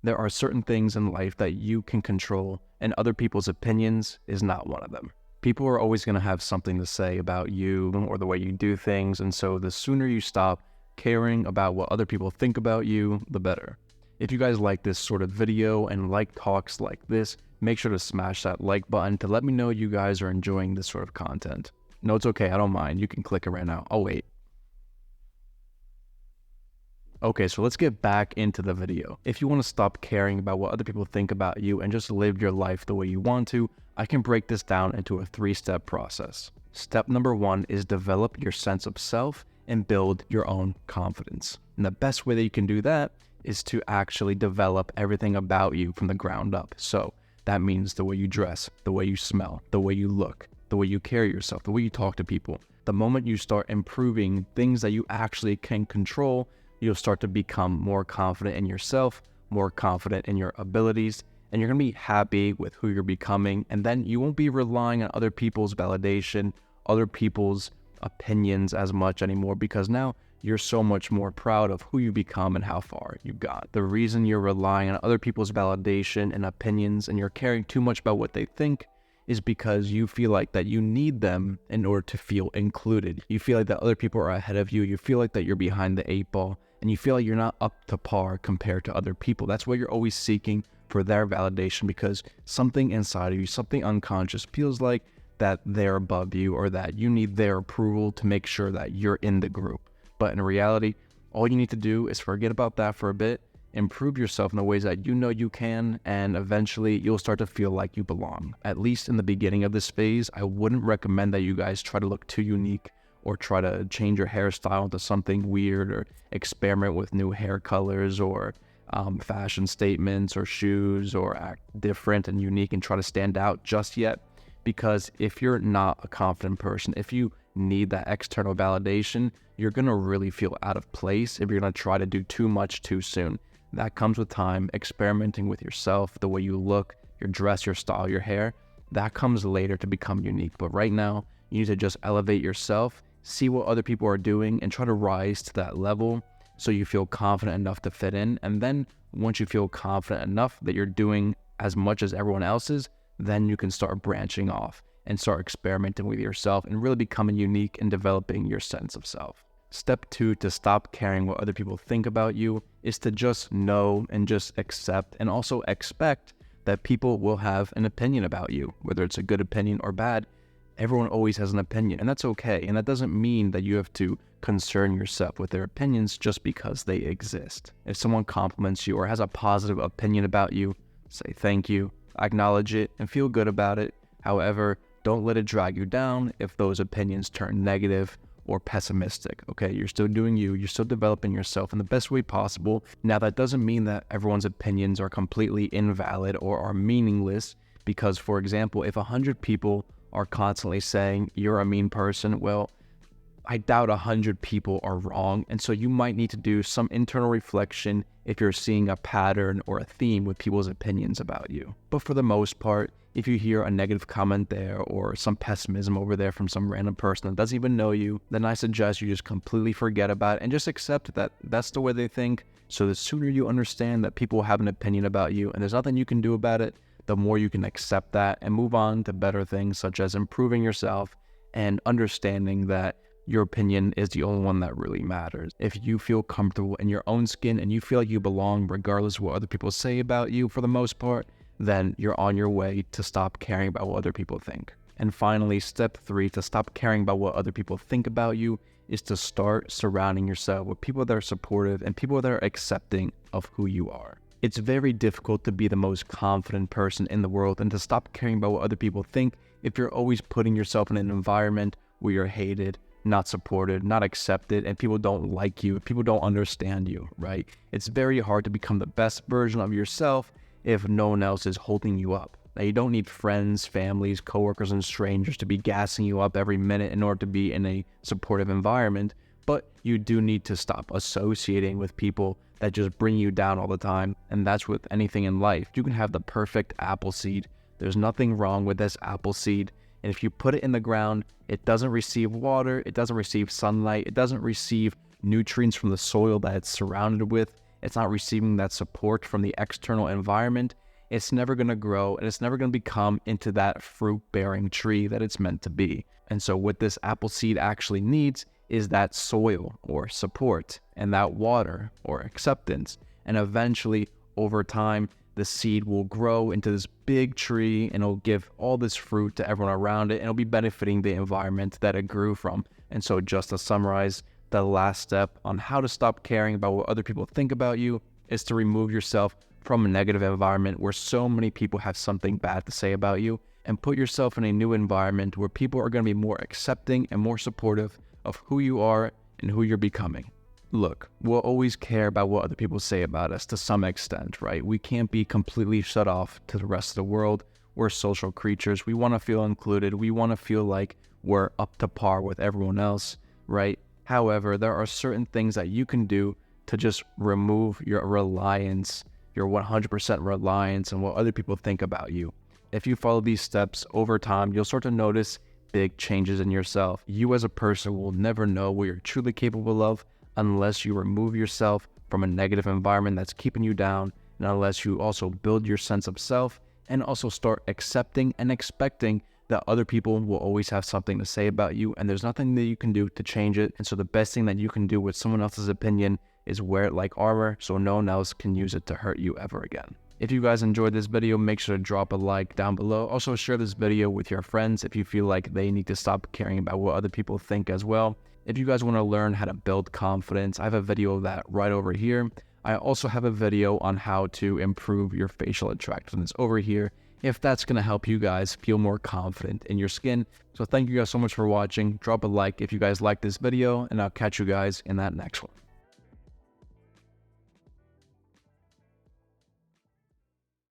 There are certain things in life that you can control, and other people's opinions is not one of them. People are always going to have something to say about you or the way you do things, and so the sooner you stop caring about what other people think about you, the better. If you guys like this sort of video and like talks like this, make sure to smash that like button to let me know you guys are enjoying this sort of content. No, it's okay, I don't mind. You can click it right now. I'll wait. Okay, so let's get back into the video. If you want to stop caring about what other people think about you and just live your life the way you want to, I can break this down into a 3-step process. Step number 1 is develop your sense of self and build your own confidence. And the best way that you can do that is to actually develop everything about you from the ground up. So that means the way you dress, the way you smell, the way you look, the way you carry yourself, the way you talk to people. The moment you start improving things that you actually can control, you'll start to become more confident in yourself, more confident in your abilities, and you're going to be happy with who you're becoming. And then you won't be relying on other people's validation, other people's opinions as much anymore, because now you're so much more proud of who you become and how far you got. The reason you're relying on other people's validation and opinions and you're caring too much about what they think is because you feel like that you need them in order to feel included. You feel like that other people are ahead of you. You feel like that you're behind the 8 ball. And you feel like you're not up to par compared to other people. That's why you're always seeking for their validation, because something inside of you, something unconscious, feels like that they're above you or that you need their approval to make sure that you're in the group. But in reality, all you need to do is forget about that for a bit, improve yourself in the ways that you know you can, and eventually you'll start to feel like you belong. At least in the beginning of this phase, I wouldn't recommend that you guys try to look too unique or try to change your hairstyle into something weird or experiment with new hair colors or fashion statements or shoes or act different and unique and try to stand out just yet. Because if you're not a confident person, if you need that external validation, you're going to really feel out of place if you're going to try to do too much too soon. That comes with time, experimenting with yourself, the way you look, your dress, your style, your hair. That comes later to become unique. But right now, you need to just elevate yourself, see what other people are doing, and try to rise to that level so you feel confident enough to fit in. And then once you feel confident enough that you're doing as much as everyone else is, then you can start branching off and start experimenting with yourself and really becoming unique and developing your sense of self. Step 2 to stop caring what other people think about you is to just know and just accept and also expect that people will have an opinion about you, whether it's a good opinion or bad. Everyone always has an opinion, and that's okay. And that doesn't mean that you have to concern yourself with their opinions just because they exist. If someone compliments you or has a positive opinion about you, say thank you, acknowledge it, and feel good about it. However, don't let it drag you down if those opinions turn negative or pessimistic, okay? You're still doing you, you're still developing yourself in the best way possible. Now, that doesn't mean that everyone's opinions are completely invalid or are meaningless, because, for example, if 100 people are constantly saying you're a mean person, well, I doubt 100 people are wrong. And so you might need to do some internal reflection if you're seeing a pattern or a theme with people's opinions about you. But for the most part, if you hear a negative comment there or some pessimism over there from some random person that doesn't even know you, then I suggest you just completely forget about it and just accept that that's the way they think. So the sooner you understand that people have an opinion about you and there's nothing you can do about it, the more you can accept that and move on to better things, such as improving yourself and understanding that your opinion is the only one that really matters. If you feel comfortable in your own skin and you feel like you belong regardless of what other people say about you for the most part, then you're on your way to stop caring about what other people think. And finally, step 3 to stop caring about what other people think about you is to start surrounding yourself with people that are supportive and people that are accepting of who you are. It's very difficult to be the most confident person in the world and to stop caring about what other people think if you're always putting yourself in an environment where you're hated, not supported, not accepted, and people don't like you, people don't understand you, right? It's very hard to become the best version of yourself if no one else is holding you up. Now, you don't need friends, families, coworkers, and strangers to be gassing you up every minute in order to be in a supportive environment, but you do need to stop associating with people that just bring you down all the time. And that's with anything in life. You can have the perfect apple seed. There's nothing wrong with this apple seed. And if you put it in the ground, it doesn't receive water, it doesn't receive sunlight, it doesn't receive nutrients from the soil that it's surrounded with. it's not receiving that support from the external environment, it's never going to grow and it's never going to become into that fruit-bearing tree that it's meant to be. And so what this apple seed actually needs is that soil or support and that water or acceptance. And eventually, over time, the seed will grow into this big tree and it'll give all this fruit to everyone around it and it'll be benefiting the environment that it grew from. And so just to summarize, the last step on how to stop caring about what other people think about you is to remove yourself from a negative environment where so many people have something bad to say about you, and put yourself in a new environment where people are going to be more accepting and more supportive of who you are and who you're becoming. Look, we'll always care about what other people say about us to some extent, right? We can't be completely shut off to the rest of the world. We're social creatures. We want to feel included. We want to feel like we're up to par with everyone else, right? However, there are certain things that you can do to just remove your reliance, your 100% reliance on what other people think about you. If you follow these steps over time, you'll start to notice big changes in yourself. You as a person will never know what you're truly capable of unless you remove yourself from a negative environment that's keeping you down, and unless you also build your sense of self and also start accepting and expecting that other people will always have something to say about you and there's nothing that you can do to change it. And so the best thing that you can do with someone else's opinion is wear it like armor so no one else can use it to hurt you ever again. If you guys enjoyed this video, make sure to drop a like down below. Also share this video with your friends if you feel like they need to stop caring about what other people think as well. If you guys want to learn how to build confidence, I have a video of that right over here. I also have a video on how to improve your facial attractiveness over here, if that's going to help you guys feel more confident in your skin. So thank you guys so much for watching. Drop a like if you guys like this video, and I'll catch you guys in that next one.